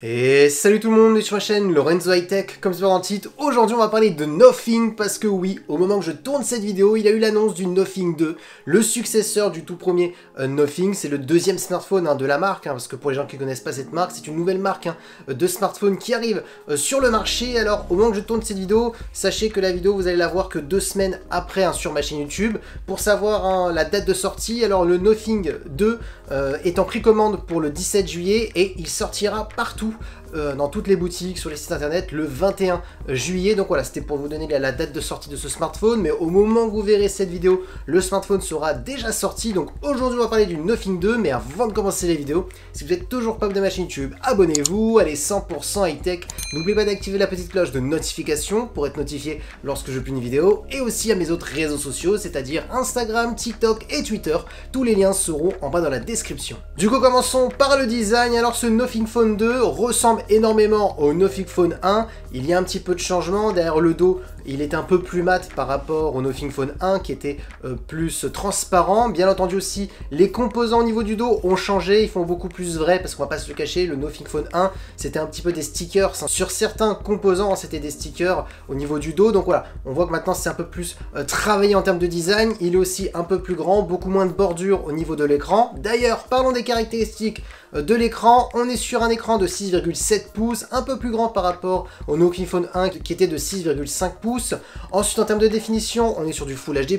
Et salut tout le monde, sur ma chaîne Lorenzo High Tech, comme c'est par en titre. Aujourd'hui on va parler de Nothing parce que oui, au moment que je tourne cette vidéo, il y a eu l'annonce du Nothing 2, le successeur du tout premier Nothing. C'est le deuxième smartphone de la marque, parce que pour les gens qui ne connaissent pas cette marque, c'est une nouvelle marque de smartphone qui arrive sur le marché. Alors au moment que je tourne cette vidéo, sachez que la vidéo vous allez la voir que 2 semaines après sur ma chaîne YouTube. Pour savoir la date de sortie, alors le Nothing 2 est en précommande pour le 17 juillet et il sortira partout. Dans toutes les boutiques, sur les sites internet, le 21 juillet. Donc voilà, c'était pour vous donner la date de sortie de ce smartphone, mais au moment où vous verrez cette vidéo, le smartphone sera déjà sorti. Donc aujourd'hui on va parler du Nothing 2, mais avant de commencer la vidéo, si vous n'êtes toujours pas abonné à ma chaîne YouTube, abonnez-vous, allez 100% high-tech. N'oubliez pas d'activer la petite cloche de notification pour être notifié lorsque je publie une vidéo, et aussi à mes autres réseaux sociaux, c'est-à-dire Instagram, TikTok et Twitter. Tous les liens seront en bas dans la description. Du coup, commençons par le design. Alors ce Nothing Phone 2 ressemble énormément au Nothing Phone 1, il y a un petit peu de changement. Derrière le dos, il est un peu plus mat par rapport au Nothing Phone 1 qui était plus transparent. Bien entendu aussi, les composants au niveau du dos ont changé, ils font beaucoup plus vrai parce qu'on va pas se le cacher, le Nothing Phone 1 c'était un petit peu des stickers. Sur certains composants c'était des stickers au niveau du dos, donc voilà, on voit que maintenant c'est un peu plus travaillé en termes de design. Il est aussi un peu plus grand, beaucoup moins de bordure au niveau de l'écran. D'ailleurs, parlons des caractéristiques de l'écran. On est sur un écran de 6,7 pouces, un peu plus grand par rapport au Nothing Phone 1 qui était de 6,5 pouces. Ensuite, en termes de définition, on est sur du Full HD+,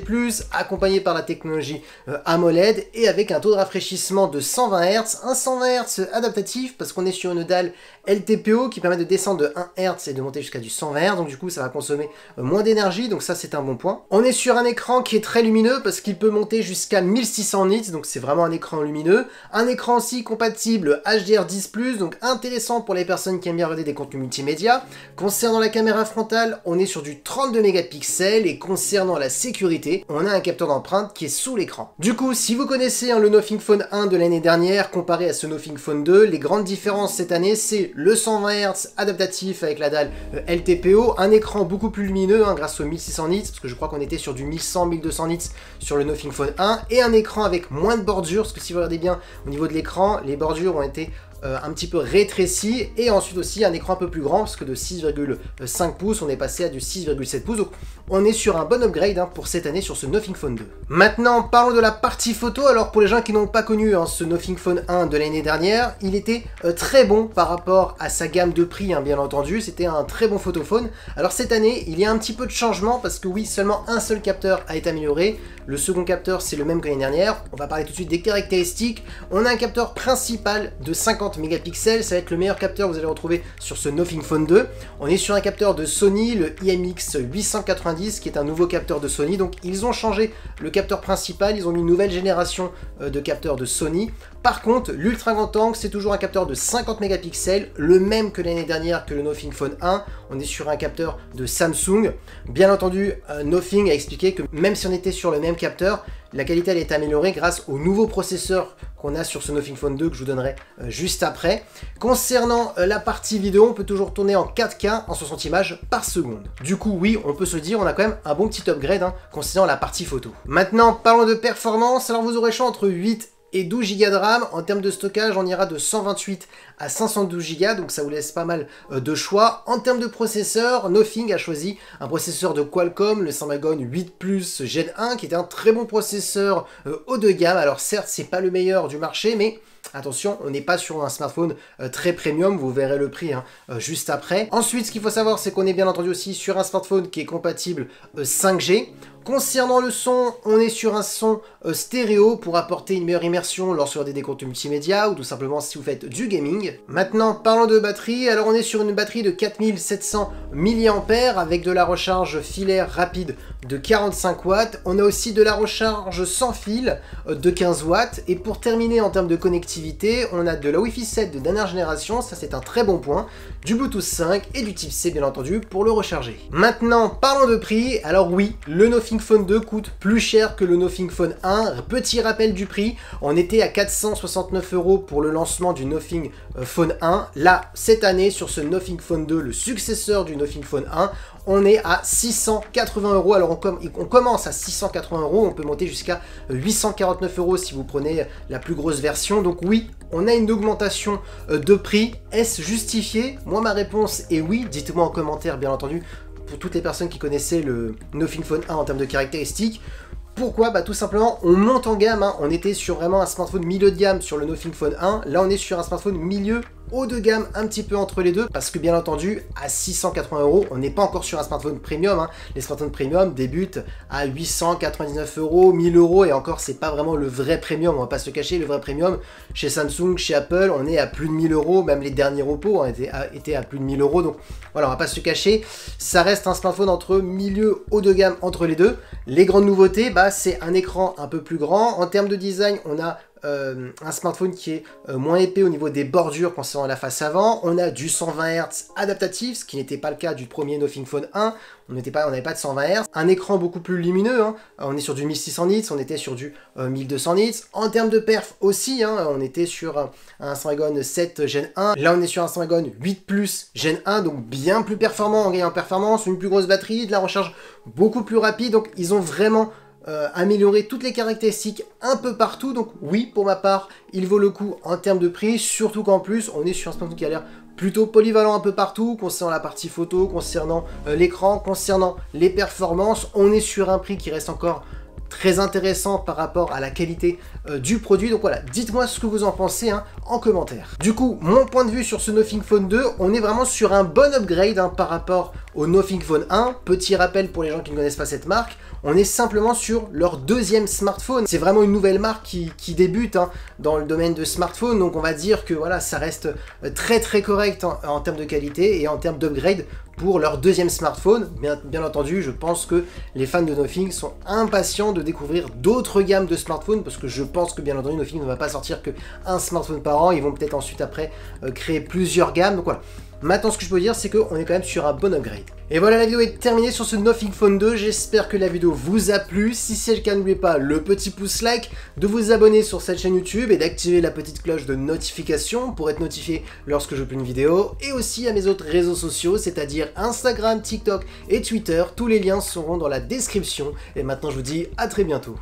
accompagné par la technologie AMOLED et avec un taux de rafraîchissement de 120 Hz, un 120 Hz adaptatif parce qu'on est sur une dalle LTPO qui permet de descendre de 1 Hz et de monter jusqu'à du 120 Hz, donc du coup ça va consommer moins d'énergie, donc ça c'est un bon point. On est sur un écran qui est très lumineux parce qu'il peut monter jusqu'à 1600 nits, donc c'est vraiment un écran lumineux. Un écran aussi compatible HDR10+, donc intéressant pour les personnes qui aiment bien regarder des contenus multimédia. Concernant la caméra frontale, on est sur du 32 mégapixels et concernant la sécurité, on a un capteur d'empreinte qui est sous l'écran. Du coup, si vous connaissez le Nothing Phone 1 de l'année dernière comparé à ce Nothing Phone 2, les grandes différences cette année, c'est le 120 Hz adaptatif avec la dalle LTPO, un écran beaucoup plus lumineux grâce aux 1600 nits, parce que je crois qu'on était sur du 1100-1200 nits sur le Nothing Phone 1, et un écran avec moins de bordures, parce que si vous regardez bien au niveau de l'écran, les bordures ont été un petit peu rétréci, et ensuite aussi un écran un peu plus grand parce que de 6,5 pouces on est passé à du 6,7 pouces, donc on est sur un bon upgrade pour cette année sur ce Nothing Phone 2. Maintenant parlons de la partie photo. Alors pour les gens qui n'ont pas connu ce Nothing Phone 1 de l'année dernière, il était très bon par rapport à sa gamme de prix, bien entendu, c'était un très bon photophone. Alors cette année il y a un petit peu de changement parce que oui, seulement un seul capteur a été amélioré, le second capteur c'est le même que l'année dernière. On va parler tout de suite des caractéristiques. On a un capteur principal de 50 mégapixels, ça va être le meilleur capteur que vous allez retrouver sur ce Nothing Phone 2. On est sur un capteur de Sony, le IMX890, qui est un nouveau capteur de Sony. Donc ils ont changé le capteur principal, ils ont mis une nouvelle génération de capteurs de Sony. Par contre, l'ultra grand angle, c'est toujours un capteur de 50 mégapixels, le même que l'année dernière que le Nothing Phone 1. On est sur un capteur de Samsung. Bien entendu, Nothing a expliqué que même si on était sur le même capteur, la qualité elle est améliorée grâce au nouveau processeur qu'on a sur ce Nothing Phone 2 que je vous donnerai juste après. Concernant la partie vidéo, on peut toujours tourner en 4K en 60 images par seconde. Du coup, oui, on peut se dire, on a quand même un bon petit upgrade concernant la partie photo. Maintenant, parlons de performance. Alors vous aurez choix entre 8 et 12 Go de RAM. En termes de stockage, on ira de 128 à 512 Go, donc ça vous laisse pas mal de choix. En termes de processeur, Nothing a choisi un processeur de Qualcomm, le Snapdragon 8 Plus Gen 1, qui est un très bon processeur haut de gamme. Alors certes, c'est pas le meilleur du marché, mais attention, on n'est pas sur un smartphone très premium, vous verrez le prix juste après. Ensuite, ce qu'il faut savoir, c'est qu'on est bien entendu aussi sur un smartphone qui est compatible 5G. Concernant le son, on est sur un son stéréo pour apporter une meilleure immersion lorsque vous regardez des contenus multimédia ou tout simplement si vous faites du gaming. Maintenant, parlons de batterie. Alors on est sur une batterie de 4700 mAh avec de la recharge filaire rapide de 45 watts. On a aussi de la recharge sans fil de 15 watts. Et pour terminer en termes de connectivité, on a de la Wi-Fi 7 de dernière génération, ça c'est un très bon point, du Bluetooth 5 et du Type C bien entendu pour le recharger. Maintenant, parlons de prix. Alors oui, le Nothing Phone 2 coûte plus cher que le Nothing Phone 1. Petit rappel du prix, on était à 469 € pour le lancement du Nothing Phone 1. Là, cette année, sur ce Nothing Phone 2, le successeur du Nothing Phone 1, on est à 680 €. Alors on commence à 680 €, on peut monter jusqu'à 849 € si vous prenez la plus grosse version. Donc oui, on a une augmentation de prix. Est-ce justifié? Moi ma réponse est oui, dites-moi en commentaire bien entendu, pour toutes les personnes qui connaissaient le Nothing Phone 1 en termes de caractéristiques. Pourquoi? Bah tout simplement, on monte en gamme, hein. On était sur vraiment un smartphone milieu de gamme sur le Nothing Phone 1, là on est sur un smartphone milieu haut de gamme, un petit peu entre les deux, parce que bien entendu, à 680 €, on n'est pas encore sur un smartphone premium, hein. Les smartphones premium débutent à 899 €, 1000 €, et encore, c'est pas vraiment le vrai premium, on va pas se le cacher, le vrai premium, chez Samsung, chez Apple, on est à plus de 1000 €, même les derniers Oppo étaient à plus de 1000 €, donc voilà, on va pas se le cacher, ça reste un smartphone entre milieu haut de gamme, entre les deux. Les grandes nouveautés, bah, c'est un écran un peu plus grand, en termes de design, on a un smartphone qui est moins épais au niveau des bordures concernant la face avant. On a du 120 Hz adaptatif, ce qui n'était pas le cas du premier Nothing Phone 1. On n'avait pas de 120 Hz. Un écran beaucoup plus lumineux, hein. On est sur du 1600 nits, on était sur du 1200 nits. En termes de perf aussi, hein, on était sur un Snapdragon 7 Gen 1. Là, on est sur un Snapdragon 8 Plus Gen 1, donc bien plus performant en gagnant en performance, une plus grosse batterie, de la recharge beaucoup plus rapide. Donc, ils ont vraiment améliorer toutes les caractéristiques un peu partout. Donc oui, pour ma part, il vaut le coup en termes de prix, surtout qu'en plus, on est sur un smartphone qui a l'air plutôt polyvalent un peu partout, concernant la partie photo, concernant l'écran, concernant les performances. On est sur un prix qui reste encore très intéressant par rapport à la qualité du produit. Donc voilà, dites-moi ce que vous en pensez, hein, en commentaire. Du coup, mon point de vue sur ce Nothing Phone 2, on est vraiment sur un bon upgrade, hein, par rapport au Nothing Phone 1. Petit rappel pour les gens qui ne connaissent pas cette marque, on est simplement sur leur deuxième smartphone. C'est vraiment une nouvelle marque qui débute, hein, dans le domaine de smartphone. Donc on va dire que voilà, ça reste très correct en termes de qualité et en termes d'upgrade pour leur deuxième smartphone. Bien entendu, je pense que les fans de Nothing sont impatients de découvrir d'autres gammes de smartphones, parce que je pense que bien entendu Nothing ne va pas sortir que un smartphone par an. Ils vont peut-être ensuite après créer plusieurs gammes. Donc voilà. Maintenant, ce que je peux dire, c'est qu'on est quand même sur un bon upgrade. Et voilà, la vidéo est terminée sur ce Nothing Phone 2. J'espère que la vidéo vous a plu. Si c'est le cas, n'oubliez pas le petit pouce like, de vous abonner sur cette chaîne YouTube et d'activer la petite cloche de notification pour être notifié lorsque je publie une vidéo. Et aussi à mes autres réseaux sociaux, c'est-à-dire Instagram, TikTok et Twitter. Tous les liens seront dans la description. Et maintenant, je vous dis à très bientôt.